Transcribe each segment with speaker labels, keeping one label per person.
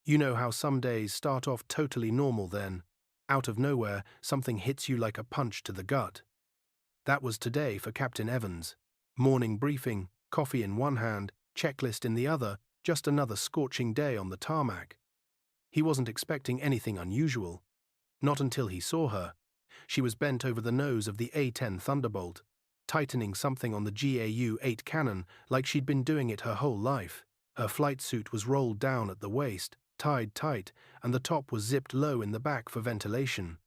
Speaker 1: You know how some days start off totally normal then, out of nowhere, something hits you like a punch to the gut. That was today for Captain Evans. Morning briefing, coffee in one hand, checklist in the other, just another scorching day on the tarmac. He wasn't expecting anything unusual. Not until he saw her. She was bent over the nose of the A-10 Thunderbolt, tightening something on the GAU-8 cannon like she'd been doing it her whole life. Her flight suit was rolled down at the waist, tied tight, and the top was zipped low in the back for ventilation.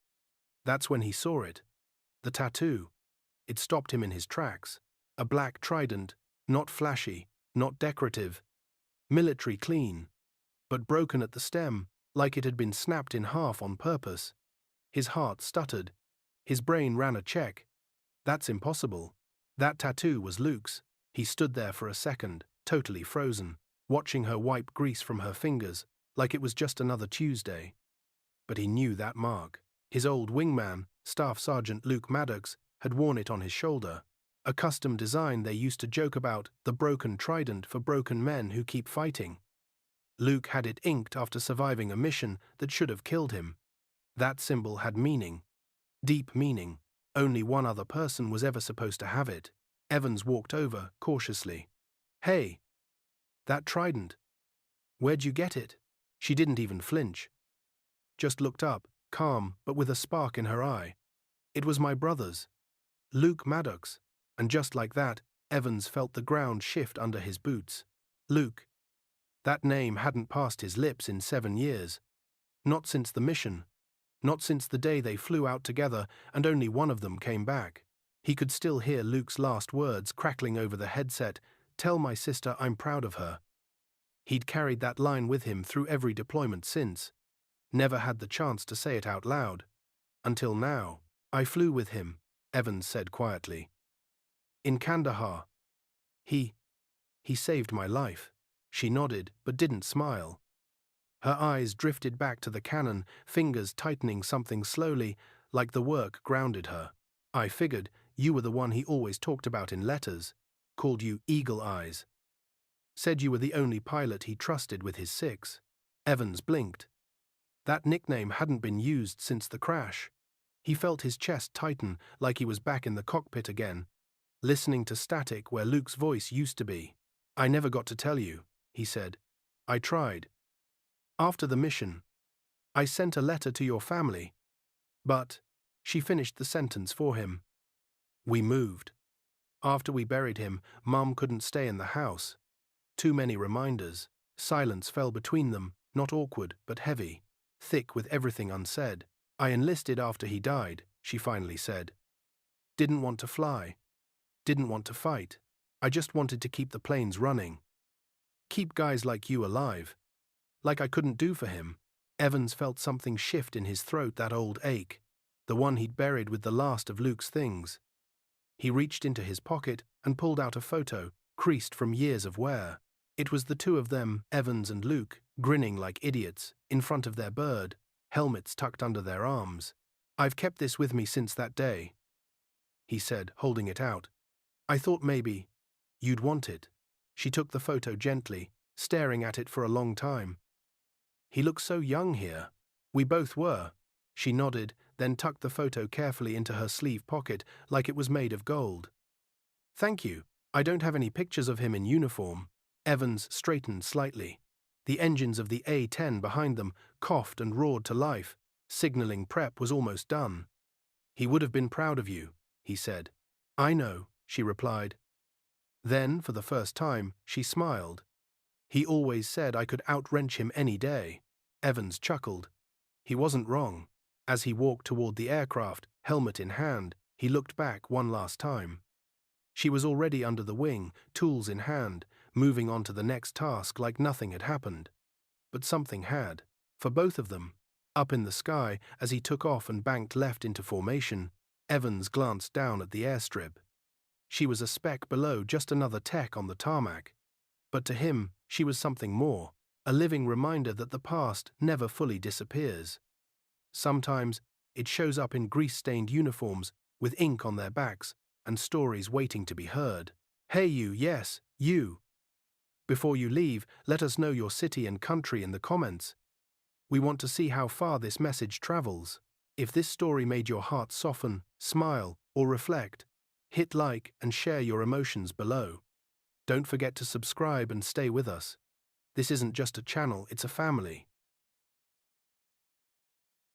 Speaker 1: That's when he saw it. The tattoo. It stopped him in his tracks. A black trident, not flashy, not decorative. Military clean, but broken at the stem, like it had been snapped in half on purpose. His heart stuttered. His brain ran a check. That's impossible. That tattoo was Luke's. He stood there for a second, totally frozen, watching her wipe grease from her fingers, like it was just another Tuesday. But he knew that mark. His old wingman, Staff Sergeant Luke Maddox, had worn it on his shoulder. A custom design they used to joke about, the broken trident for broken men who keep fighting. Luke had it inked after surviving a mission that should have killed him. That symbol had meaning. Deep meaning. Only one other person was ever supposed to have it. Evans walked over, cautiously. "Hey! That trident. Where'd you get it?" She didn't even flinch. Just looked up, calm but with a spark in her eye. "It was my brother's. Luke Maddox." And just like that, Evans felt the ground shift under his boots. Luke. That name hadn't passed his lips in 7 years. Not since the mission. Not since the day they flew out together and only one of them came back. He could still hear Luke's last words crackling over the headset, "Tell my sister I'm proud of her." He'd carried that line with him through every deployment since. Never had the chance to say it out loud. Until now. "I flew with him," Evans said quietly. "In Kandahar. He saved my life." She nodded, but didn't smile. Her eyes drifted back to the cannon, fingers tightening something slowly, like the work grounded her. "I figured you were the one he always talked about in letters. Called you Eagle Eyes. Said you were the only pilot he trusted with his six." Evans blinked. That nickname hadn't been used since the crash. He felt his chest tighten, like he was back in the cockpit again, listening to static where Luke's voice used to be. "I never got to tell you," he said. "I tried. After the mission, I sent a letter to your family. But," she finished the sentence for him, "we moved. After we buried him, Mum couldn't stay in the house. Too many reminders." Silence fell between them, not awkward, but heavy, thick with everything unsaid. "I enlisted after he died," she finally said. "Didn't want to fly. Didn't want to fight. I just wanted to keep the planes running. Keep guys like you alive. Like I couldn't do for him." Evans felt something shift in his throat, that old ache, the one he'd buried with the last of Luke's things. He reached into his pocket and pulled out a photo, creased from years of wear. It was the two of them, Evans and Luke, grinning like idiots, in front of their bird, helmets tucked under their arms. "I've kept this with me since that day," he said, holding it out. "I thought maybe you'd want it." She took the photo gently, staring at it for a long time. "He looks so young here." "We both were." She nodded, then tucked the photo carefully into her sleeve pocket like it was made of gold. "Thank you. I don't have any pictures of him in uniform." Evans straightened slightly. The engines of the A-10 behind them coughed and roared to life. Signaling prep was almost done. "He would have been proud of you," he said. "I know," she replied. Then, for the first time, she smiled. "He always said I could outwrench him any day." Evans chuckled. He wasn't wrong. As he walked toward the aircraft, helmet in hand, he looked back one last time. She was already under the wing, tools in hand, moving on to the next task like nothing had happened. But something had. For both of them. Up in the sky, as he took off and banked left into formation, Evans glanced down at the airstrip. She was a speck below, just another tech on the tarmac. But to him, she was something more, a living reminder that the past never fully disappears. Sometimes, it shows up in grease-stained uniforms, with ink on their backs, and stories waiting to be heard. "Hey you, yes, you. Before you leave, let us know your city and country in the comments," We want to see how far this message travels. If this story made your heart soften, smile, or reflect, hit like and share your emotions below. Don't forget to subscribe and stay with us. This isn't just a channel, it's a family.